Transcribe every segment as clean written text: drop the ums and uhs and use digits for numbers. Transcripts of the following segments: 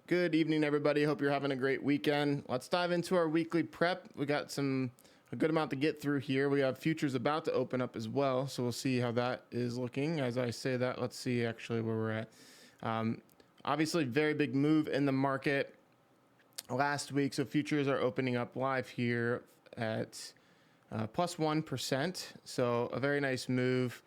Good evening, everybody. Hope you're having a great weekend. Let's dive into our weekly prep. We got a good amount to get through here. We have futures about to open up as well, so we'll see how that is looking. As I say that, let's see actually where we're at. Obviously, very big move in the market last week. So futures are opening up live here at plus 1%. So a very nice move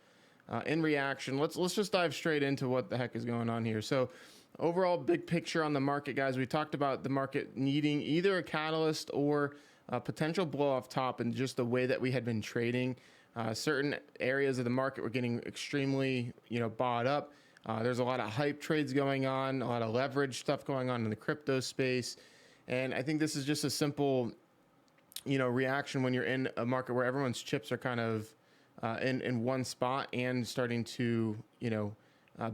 in reaction. Let's just dive straight into what the heck is going on here. So overall, big picture on the market, guys. We talked about the market needing either a catalyst or a potential blow off top, and just the way that we had been trading. Certain areas of the market were getting extremely, bought up. There's a lot of hype trades going on, a lot of leverage stuff going on in the crypto space. And I think this is just a simple, reaction when you're in a market where everyone's chips are kind of in one spot and starting to,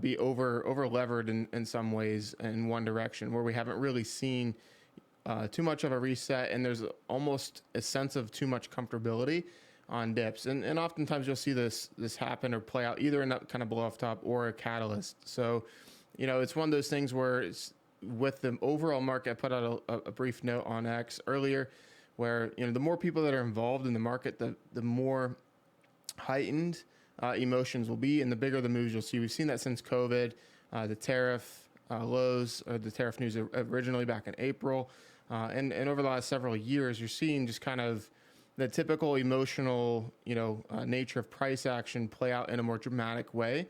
be over levered in some ways in one direction, where we haven't really seen too much of a reset, and there's almost a sense of too much comfortability on dips. And oftentimes you'll see this happen or play out either in that kind of blow off top or a catalyst. So, it's one of those things where it's with the overall market. I put out a brief note on X earlier where, the more people that are involved in the market, the more heightened emotions will be, and the bigger the moves you'll see. We've seen that since COVID, the tariff lows, or the tariff news originally back in April, and over the last several years, you're seeing just kind of the typical emotional, nature of price action play out in a more dramatic way.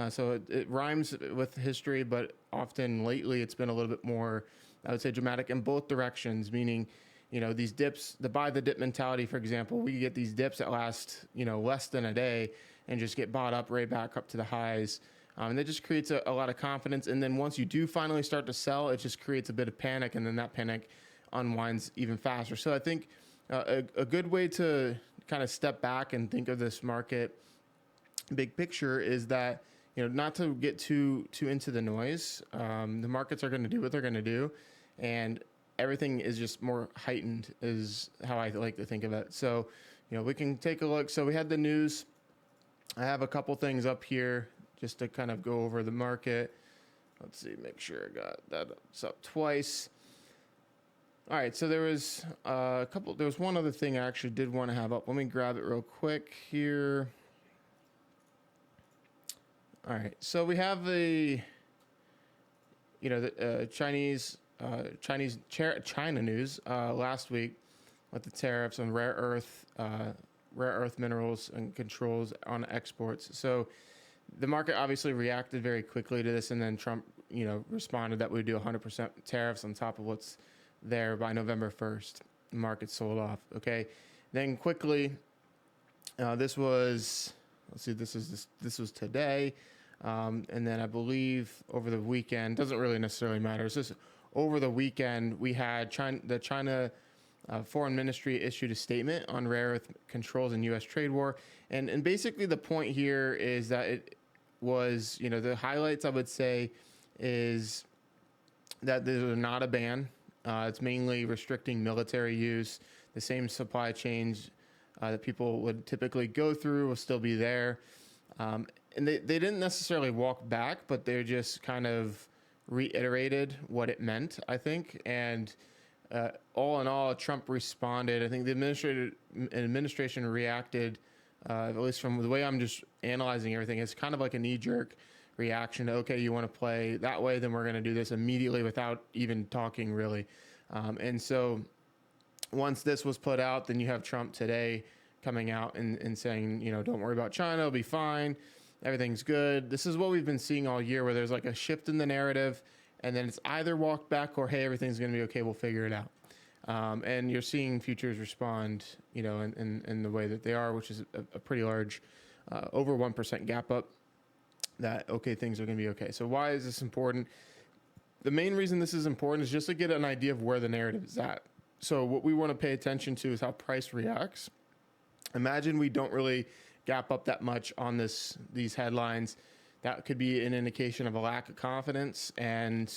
So it rhymes with history, but often lately it's been a little bit more, I would say, dramatic in both directions, meaning, these dips, the buy the dip mentality, for example, we get these dips that last, less than a day and just get bought up right back up to the highs. And that just creates a lot of confidence. And then once you do finally start to sell, it just creates a bit of panic, and then that panic unwinds even faster. So I think a good way to kind of step back and think of this market big picture is that, not to get too into the noise. The markets are going to do what they're going to do, and everything is just more heightened is how I like to think of it. So, we can take a look. So we had the news. I have a couple things up here just to kind of go over the market. Let's see, make sure I got that up twice. All right, so there was one other thing I actually did want to have up. Let me grab it real quick here. All right, so we have the China news last week with the tariffs on rare earth minerals and controls on exports. So the market obviously reacted very quickly to this, and then Trump, responded that we would do 100% tariffs on top of what's there by November 1st. The market sold off. Okay, then quickly, this was today. And then I believe over the weekend, doesn't really necessarily matter. It's just over the weekend, we had the China Foreign Ministry issued a statement on rare earth controls and U.S. trade war. And basically the point here is that it was, the highlights I would say is that there's not a ban. It's mainly restricting military use. The same supply chains that people would typically go through will still be there. And they didn't necessarily walk back, but they just kind of reiterated what it meant, I think. And all in all, Trump responded. I think the administration reacted, at least from the way I'm just analyzing everything, it's kind of like a knee-jerk reaction to, okay, you want to play that way, then we're going to do this immediately without even talking, really. And so once this was put out, then you have Trump today coming out and saying, don't worry about China, it'll be fine. Everything's good. This is what we've been seeing all year, where there's like a shift in the narrative, and then it's either walk back or, hey, everything's going to be okay, we'll figure it out. And you're seeing futures respond, in the way that they are, which is a pretty large, over 1% gap up, that, okay, things are going to be okay. So why is this important? The main reason this is important is just to get an idea of where the narrative is at. So what we want to pay attention to is how price reacts. Imagine we don't really gap up that much on these headlines. That could be an indication of a lack of confidence, and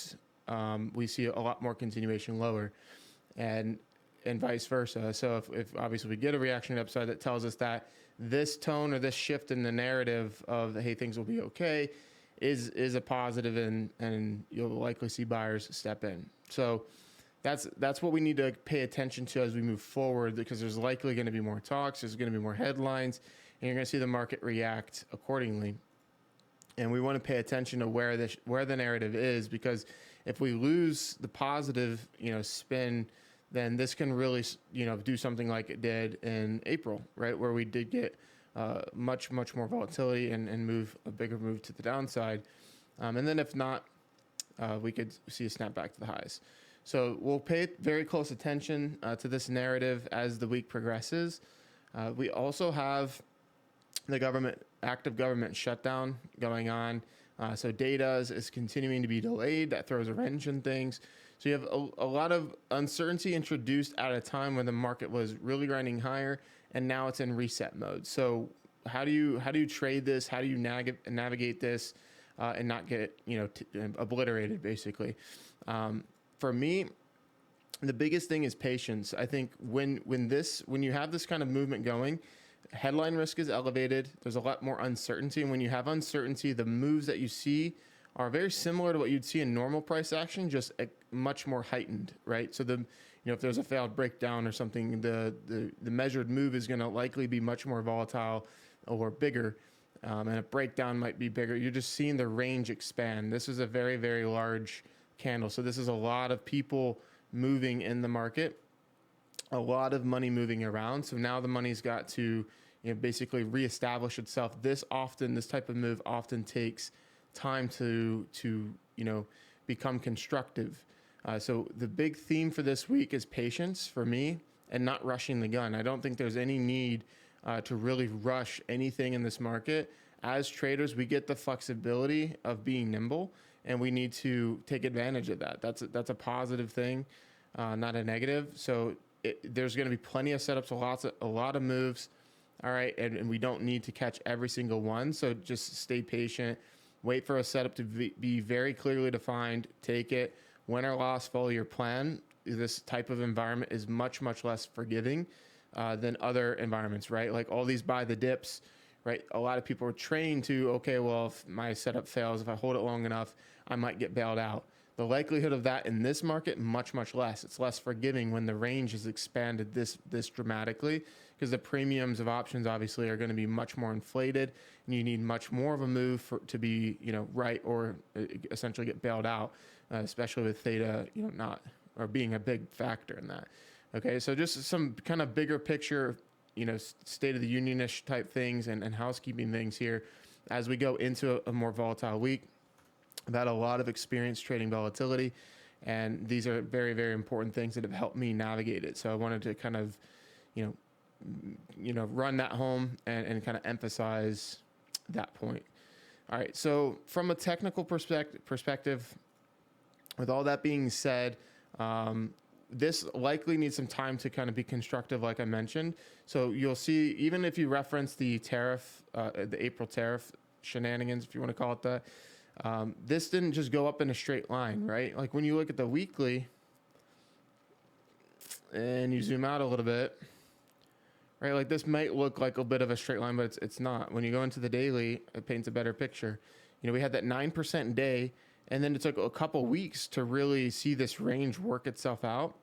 we see a lot more continuation lower, and vice versa. So if obviously we get a reaction upside that tells us that this tone or this shift in the narrative of, hey, things will be okay, is a positive, and you'll likely see buyers step in. So that's what we need to pay attention to as we move forward, because there's likely going to be more talks, there's going to be more headlines, and you're going to see the market react accordingly. And we want to pay attention to where the narrative is, because if we lose the positive, spin, then this can really, do something like it did in April, right, where we did get much more volatility and move a bigger move to the downside. And then if not, we could see a snapback to the highs. So we'll pay very close attention to this narrative as the week progresses. We also have the active government shutdown going on. So data is continuing to be delayed. That throws a wrench in things. So you have a lot of uncertainty introduced at a time when the market was really grinding higher, and now it's in reset mode. So how do you trade this? How do you navigate this and not get obliterated, basically? For me, the biggest thing is patience. I think when you have this kind of movement going, headline risk is elevated. There's a lot more uncertainty. And when you have uncertainty, the moves that you see are very similar to what you'd see in normal price action, just much more heightened, right? So if there's a failed breakdown or something, the measured move is going to likely be much more volatile or bigger. And a breakdown might be bigger. You're just seeing the range expand. This is a very, very large candle. So this is a lot of people moving in the market, a lot of money moving around. So now the money's got to basically reestablish itself. This type of move often takes time to become constructive. So the big theme for this week is patience for me, and not rushing the gun. I don't think there's any need to really rush anything in this market. As traders, we get the flexibility of being nimble, and we need to take advantage of that. That's a positive thing, not a negative. So there's going to be plenty of setups, a lot of moves. All right, and we don't need to catch every single one. So just stay patient, wait for a setup to be very clearly defined, take it. Win or loss, follow your plan. This type of environment is much less forgiving than other environments, right? Like all these buy the dips, right? A lot of people are trained to, okay, well, if my setup fails, if I hold it long enough, I might get bailed out. The likelihood of that in this market, much less. It's less forgiving when the range is expanded this dramatically, because the premiums of options obviously are going to be much more inflated, and you need much more of a move to be right, or essentially get bailed out, especially with theta not, or being a big factor in that. Okay, so just some kind of bigger picture, state of the union-ish type things and housekeeping things here as we go into a more volatile week. I've had a lot of experience trading volatility, and these are very, very important things that have helped me navigate it. So I wanted to kind of, run that home and kind of emphasize that point. All right. So from a technical perspective, with all that being said, this likely needs some time to kind of be constructive, like I mentioned. So you'll see, even if you reference the tariff, the April tariff shenanigans, if you want to call it that, this didn't just go up in a straight line, right? Like when you look at the weekly and you zoom out a little bit, right? Like this might look like a bit of a straight line, but it's not. When you go into the daily, it paints a better picture. We had that 9% day, and then it took a couple weeks to really see this range work itself out.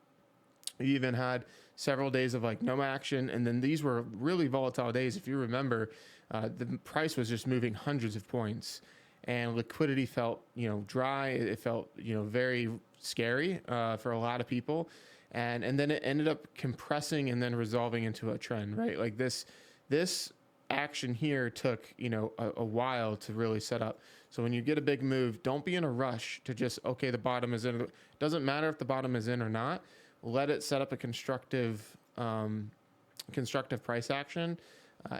You even had several days of like no action, and then these were really volatile days. If you remember, the price was just moving hundreds of points, and liquidity felt dry. It felt very scary for a lot of people, and then it ended up compressing and then resolving into a trend, right? Like this action here took a while to really set up. So when you get a big move, don't be in a rush to just, okay, the bottom is in. Doesn't matter if the bottom is in or not. Let it set up a constructive price action,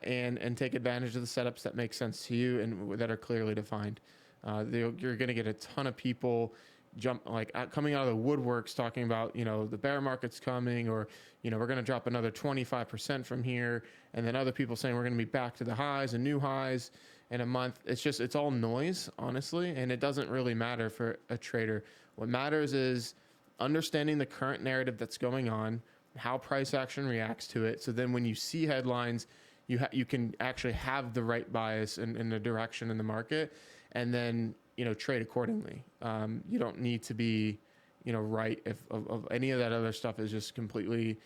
and take advantage of the setups that make sense to you and that are clearly defined. You're going to get a ton of people coming out of the woodworks talking about the bear market's coming, or we're going to drop another 25% from here, and then other people saying we're going to be back to the highs and new highs in a month. It's all noise, honestly, and it doesn't really matter for a trader. What matters is understanding the current narrative that's going on, how price action reacts to it. So then when you see headlines, you can actually have the right bias in the direction in the market, and then, trade accordingly. You don't need to be, right if of any of that other stuff is just completely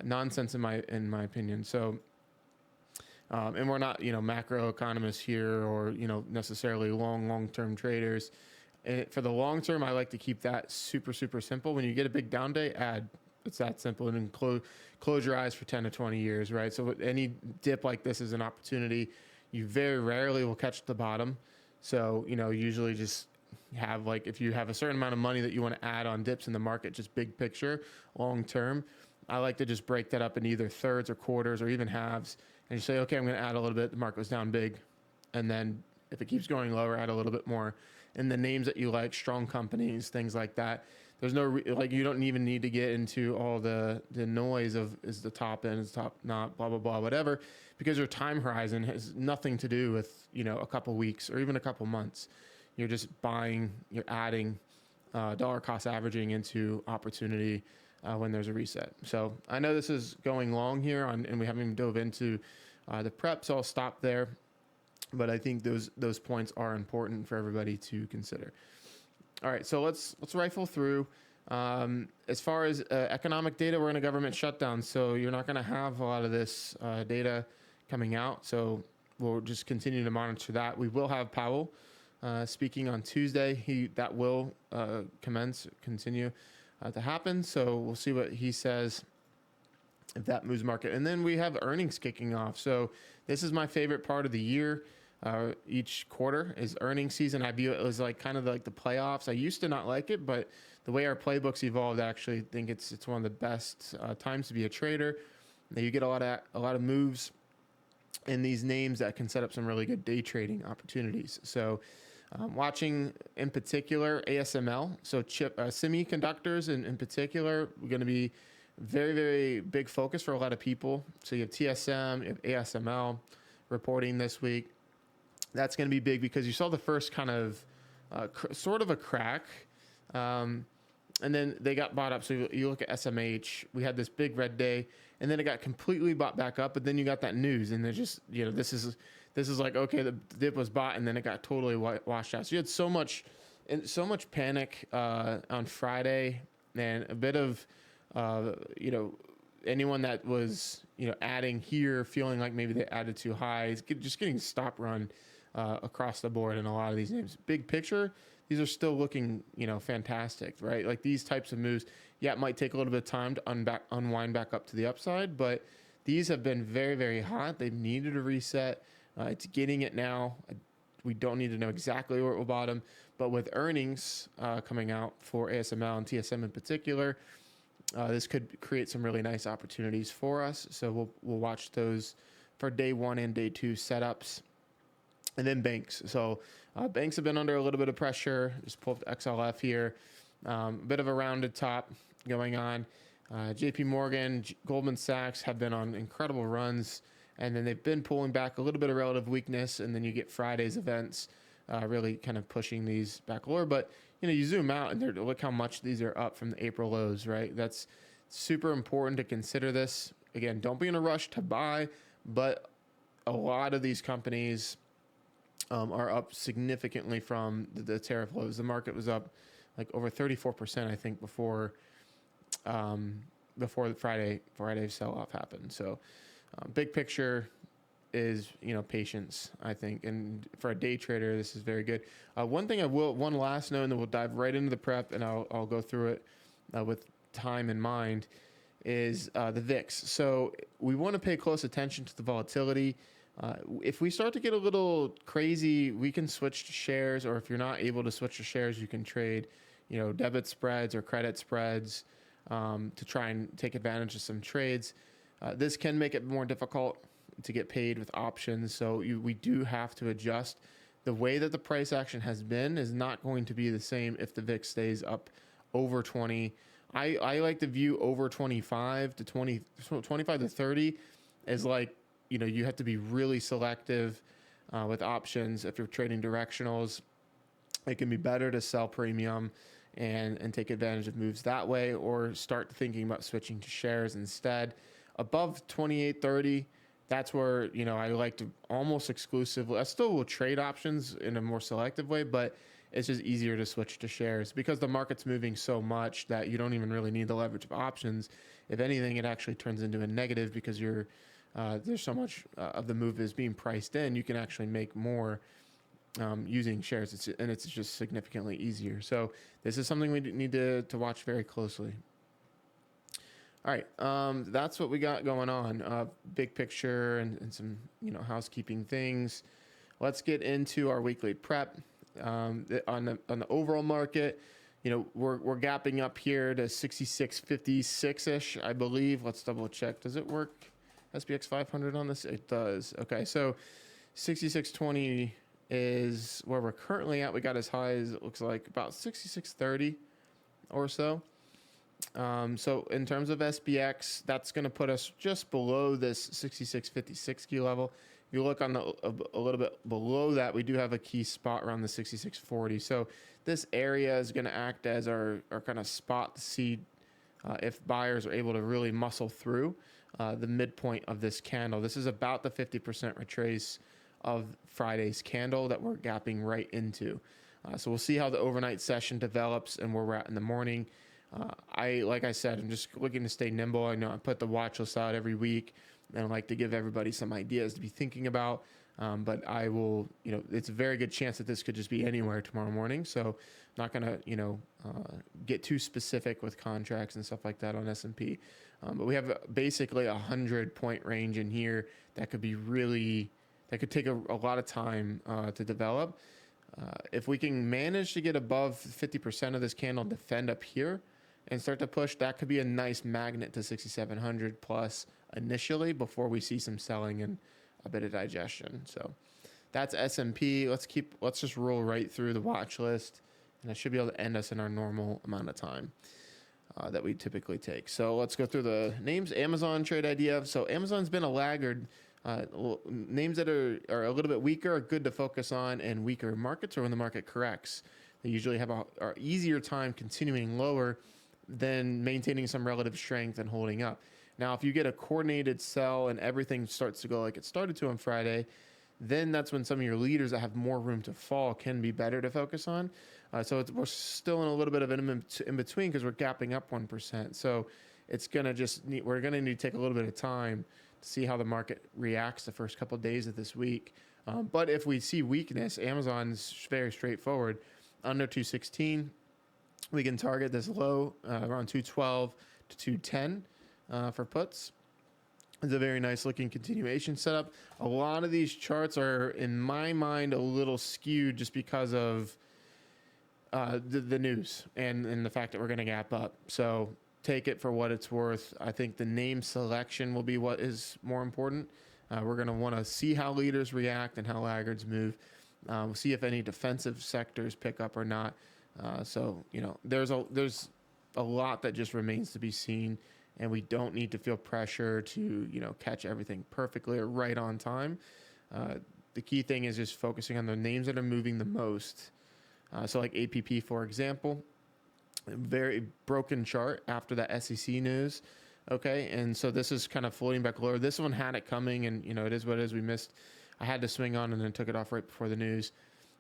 nonsense in my opinion. So, and we're not, macro economists here or, necessarily long-term traders. And for the long term, I like to keep that super, super simple. When you get a big down day, add. It's that simple. And then close your eyes for 10 to 20 years, right? So any dip like this is an opportunity. You very rarely will catch the bottom. So, usually just have, like, if you have a certain amount of money that you want to add on dips in the market, just big picture, long term, I like to just break that up in either thirds or quarters or even halves. And you say, okay, I'm going to add a little bit. The market goes down big. And then if it keeps going lower, add a little bit more. And the names that you like, strong companies, things like that. There's no, you don't even need to get into all the noise of is the top end, is the top not, blah, blah, blah, whatever, because your time horizon has nothing to do with, a couple weeks or even a couple months. You're just buying, you're adding dollar cost averaging into opportunity when there's a reset. So I know this is going long here and we haven't even dove into the prep, so I'll stop there. But I think those points are important for everybody to consider. All right, so let's rifle through. As far as economic data, we're in a government shutdown, so you're not going to have a lot of this data coming out. So we'll just continue to monitor that. We will have Powell speaking on Tuesday. That will continue to happen. So we'll see what he says if that moves market. And then we have earnings kicking off. So this is my favorite part of the year. Each quarter is earnings season. I view it as like kind of like the playoffs. I used to not like it, but the way our playbooks evolved, I actually think it's one of the best times to be a trader. Now you get a lot of moves in these names that can set up some really good day trading opportunities. So watching in particular ASML, so semiconductors in particular, we're going to be very, very big focus for a lot of people. So you have TSM, you have ASML reporting this week. That's going to be big because you saw the first kind of sort of a crack, and then they got bought up. So you look at SMH, we had this big red day, and then it got completely bought back up. But then you got that news, and they're just, this is like, okay, the dip was bought, and then it got totally washed out. So you had so much panic on Friday, and a bit of anyone that was adding here feeling like maybe they added too high, just getting stop run across the board in a lot of these names. Big picture, these are still looking fantastic, right? Like these types of moves, yeah, it might take a little bit of time to unwind back up to the upside, but these have been very, very hot. They've needed a reset. It's getting it now. We don't need to know exactly where it will bottom, but with earnings coming out for ASML and TSM in particular, this could create some really nice opportunities for us. So we'll watch those for day one and day two setups. And then banks. So banks have been under a little bit of pressure. Just pull up the XLF here. A bit of a rounded top going on. JP Morgan, Goldman Sachs have been on incredible runs. And then they've been pulling back a little bit of relative weakness. And then you get Friday's events really kind of pushing these back lower. But you zoom out and look how much these are up from the April lows, right? That's super important to consider this. Again, don't be in a rush to buy, but a lot of these companies are up significantly from the tariff lows. The market was up like over 34%, I think, before the Friday sell-off happened. So big picture is patience, I think, and for a day trader this is very good. One last note, and then we'll dive right into the prep, and I'll go through it with time in mind, is the VIX. So we want to pay close attention to the volatility. If we start to get a little crazy, we can switch to shares, or if you're not able to switch to shares, you can trade debit spreads or credit spreads to try and take advantage of some trades. This can make it more difficult to get paid with options. So we do have to adjust. The way that the price action has been is not going to be the same if the VIX stays up over 20. I like to view over 25 to 25 to 30 as like, you have to be really selective with options. If you're trading directionals, it can be better to sell premium and take advantage of moves that way, or start thinking about switching to shares instead. Above 28.30, that's where, you know, I like to almost exclusively, I still will trade options in a more selective way, but it's just easier to switch to shares because the market's moving so much that you don't even really need the leverage of options. If anything, it actually turns into a negative because there's so much of the move is being priced in. You can actually make more using shares, and it's just significantly easier. So this is something we need to watch very closely. All right, that's what we got going on. Big picture and some, you know, housekeeping things. Let's get into our weekly prep. On the overall market, you know, we're gapping up here to 66.56-ish, I believe. Let's double check. Does it work? SPX 500 on this? It does. Okay, so 66.20 is where we're currently at. We got as high as, it looks like, about 66.30 or so. So in terms of SPX, that's going to put us just below this 66.56 key level. If you look on a little bit below that, we do have a key spot around the 66.40. So this area is going to act as our kind of spot to see if buyers are able to really muscle through the midpoint of this candle. This is about the 50% retrace of Friday's candle that we're gapping right into. So we'll see how the overnight session develops and where we're at in the morning. Like I said, I'm just looking to stay nimble. I know I put the watch list out every week, and I like to give everybody some ideas to be thinking about. But I will, you know, it's a very good chance that this could just be anywhere tomorrow morning. So I'm not going to, you know, get too specific with contracts and stuff like that on S&P. But we have basically 100-point range in here that could be really, that could take a lot of time to develop. If we can manage to get above 50% of this candle and defend up here and start to push, that could be a nice magnet to 6,700 plus initially before we see some selling and a bit of digestion. So that's S&P. Let's just roll right through the watch list, and that should be able to end us in our normal amount of time that we typically take. So let's go through the names. Amazon trade idea. So Amazon's been a laggard. Names that are a little bit weaker are good to focus on in weaker markets or when the market corrects. They usually have a easier time continuing lower than maintaining some relative strength and holding up. Now, if you get a coordinated sell and everything starts to go like it started to on Friday, then that's when some of your leaders that have more room to fall can be better to focus on. So we're still in a little bit of an in between because we're gapping up 1%. So we're going to need to take a little bit of time to see how the market reacts the first couple of days of this week. But if we see weakness, Amazon's very straightforward. Under 216, we can target this low around 212 to 210 for puts. It's a very nice looking continuation setup. A lot of these charts are, in my mind, a little skewed just because of the news and the fact that we're going to gap up. So take it for what it's worth. I think the name selection will be what is more important. We're going to want to see how leaders react and how laggards move. We'll see if any defensive sectors pick up or not. So, you know, there's a lot that just remains to be seen, and we don't need to feel pressure to, you know, catch everything perfectly or right on time. The key thing is just focusing on the names that are moving the most. So like APP, for example, very broken chart after that SEC news. Okay. And so this is kind of floating back lower. This one had it coming, and, you know, it is what it is. I had to swing on and then took it off right before the news.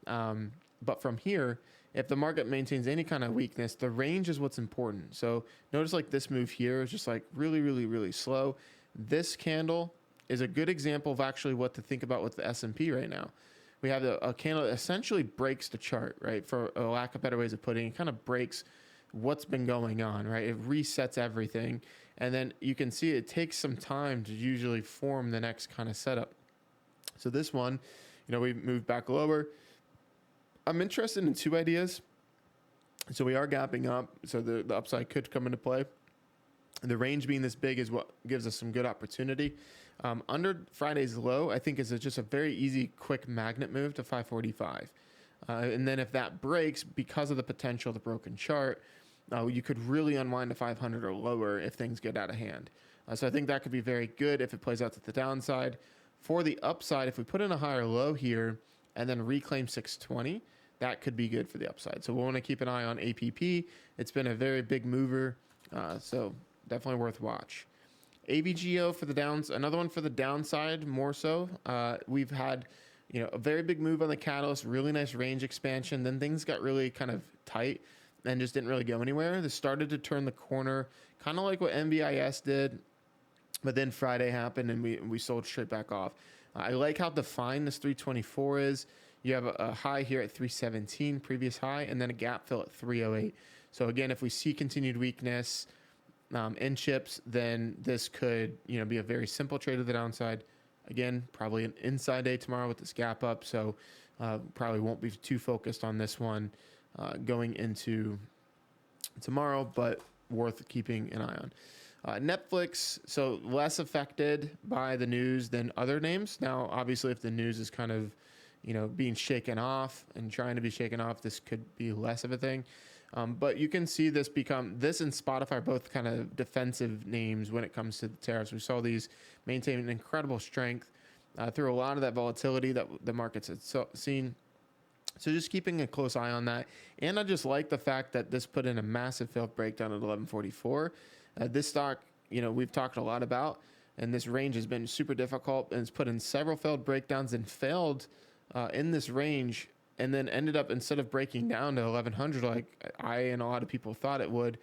But from here, if the market maintains any kind of weakness, the range is what's important. So notice like this move here is just like really, really, really slow. This candle is a good example of actually what to think about with the S&P right now. We have a candle that essentially breaks the chart, right? For a lack of better ways of putting it, kind of breaks what's been going on, right? It resets everything. And then you can see it takes some time to usually form the next kind of setup. So this one, you know, we moved back lower. I'm interested in two ideas. So we are gapping up. So the upside could come into play. The range being this big is what gives us some good opportunity. Under Friday's low, I think is just a very easy, quick magnet move to 545. And then if that breaks because of the potential of the broken chart, you could really unwind to 500 or lower if things get out of hand. So I think that could be very good if it plays out to the downside. For the upside, if we put in a higher low here and then reclaim 620, that could be good for the upside. So we'll want to keep an eye on APP. It's been a very big mover, so definitely worth watch. AVGO for the downs, another one for the downside more so. We've had, a very big move on the catalyst, really nice range expansion. Then things got really kind of tight and just didn't really go anywhere. This started to turn the corner, kind of like what NVIS did, but then Friday happened and we sold straight back off. I like how defined this 324 is. You have a high here at 317, previous high, and then a gap fill at 308. So again, if we see continued weakness in chips, then this could, be a very simple trade to the downside. Again, probably an inside day tomorrow with this gap up. So probably won't be too focused on this one going into tomorrow, but worth keeping an eye on. Netflix, so less affected by the news than other names. Now, obviously, if the news is kind of, being shaken off and trying to be shaken off, this could be less of a thing. But you can see this and Spotify are both kind of defensive names when it comes to the tariffs. We saw these maintain an incredible strength through a lot of that volatility that the markets had seen. So just keeping a close eye on that. And I just like the fact that this put in a massive failed breakdown at 1144. This stock, we've talked a lot about, and this range has been super difficult, and it's put in several failed breakdowns and failed in this range, and then ended up, instead of breaking down to 1100 like I and a lot of people thought it would,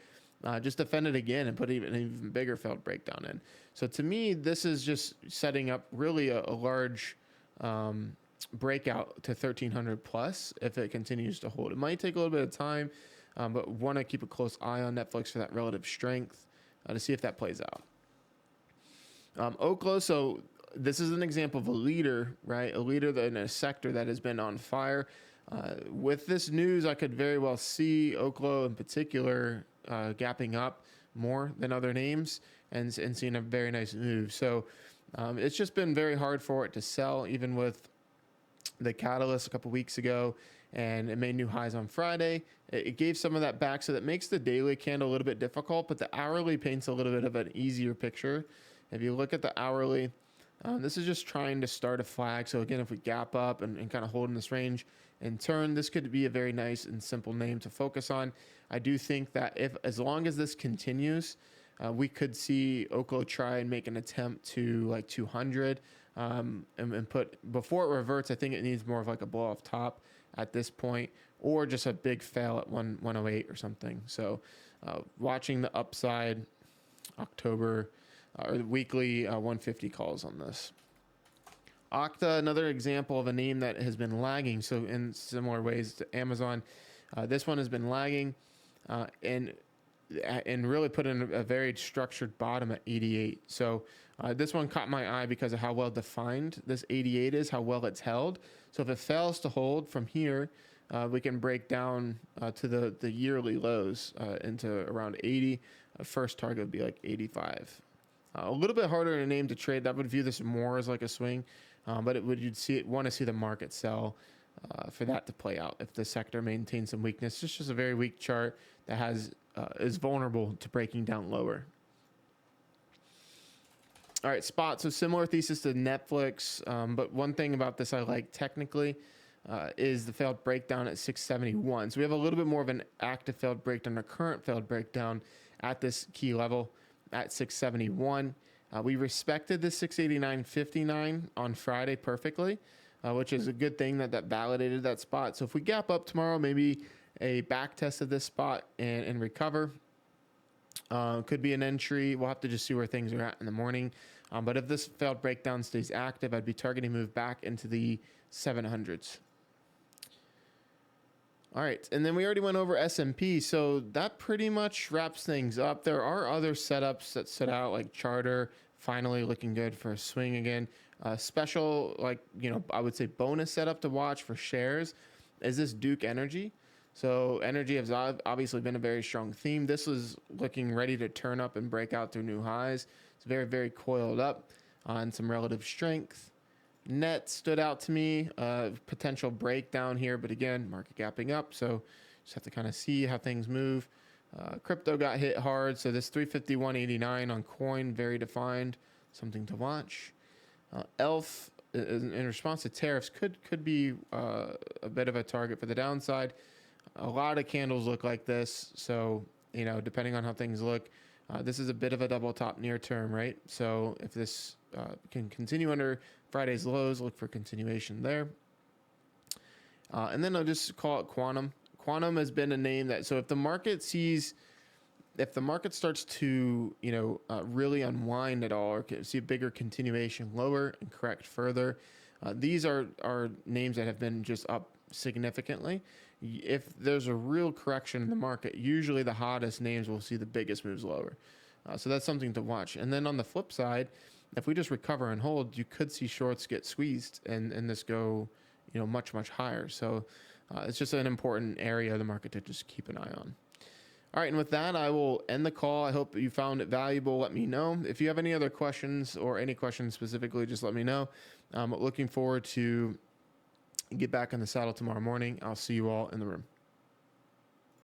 just defended again and put an even bigger failed breakdown in. So to me, this is just setting up really a large breakout to 1300 plus if it continues to hold. It might take a little bit of time, but want to keep a close eye on Netflix for that relative strength to see if that plays out. Oaklo, so this is an example of a leader, right? A leader in a sector that has been on fire. With this news, I could very well see Oaklo in particular gapping up more than other names and seeing a very nice move. So it's just been very hard for it to sell, even with the catalyst a couple weeks ago, and it made new highs on Friday. It gave some of that back, so that makes the daily candle a little bit difficult, but the hourly paints a little bit of an easier picture. If you look at the hourly, this is just trying to start a flag. So again, if we gap up and kind of hold in this range and turn, this could be a very nice and simple name to focus on. I do think that as long as this continues, we could see Oaklo try and make an attempt to like 200 and put, before it reverts, I think it needs more of like a blow off top at this point, or just a big fail at 108 or something. So watching the upside October or the weekly 150 calls on this. Okta, another example of a name that has been lagging. So in similar ways to Amazon, this one has been lagging and really put in a very structured bottom at 88. So this one caught my eye because of how well defined this 88 is, how well it's held. So if it fails to hold from here, we can break down to the yearly lows into around 80. First target would be like 85. A little bit harder to name to trade. That would view this more as like a swing, but you'd want to see the market sell for that to play out. If the sector maintains some weakness, it's just a very weak chart that is vulnerable to breaking down lower. All right, spot. So similar thesis to Netflix, but one thing about this I like technically is the failed breakdown at 671. So we have a little bit more of an active failed breakdown, or current failed breakdown at this key level at 671. We respected the 689.59 on Friday perfectly, which is a good thing that validated that spot. So if we gap up tomorrow, maybe a back test of this spot and recover. Could be an entry. We'll have to just see where things are at in the morning. But if this failed breakdown stays active, I'd be targeting move back into the 700s. All right, and then we already went over S&P, so that pretty much wraps things up. There are other setups that set out, like Charter, finally looking good for a swing again. Special, I would say bonus setup to watch for shares is this Duke Energy. So energy has obviously been a very strong theme. This was looking ready to turn up and break out through new highs. It's very, very coiled up on some relative strength. Net stood out to me, potential breakdown here, but again, market gapping up, so just have to kind of see how things move. Crypto got hit hard, so this 351.89 on coin, very defined, something to watch. ELF, in response to tariffs, could be a bit of a target for the downside. A lot of candles look like this, so depending on how things look, This is a bit of a double top near term, right? So if this can continue under Friday's lows, look for continuation there. And then I'll just call it Quantum. Quantum has been a name that, so if the market starts to, really unwind at all, or see a bigger continuation lower and correct further, these are names that have been just up significantly. If there's a real correction in the market, usually the hottest names will see the biggest moves lower. So that's something to watch. And then on the flip side, if we just recover and hold, you could see shorts get squeezed and this go, much, much higher. So it's just an important area of the market to just keep an eye on. All right, and with that, I will end the call. I hope you found it valuable. Let me know. If you have any other questions or any questions specifically, just let me know. Looking forward to get back in the saddle tomorrow morning. I'll see you all in the room.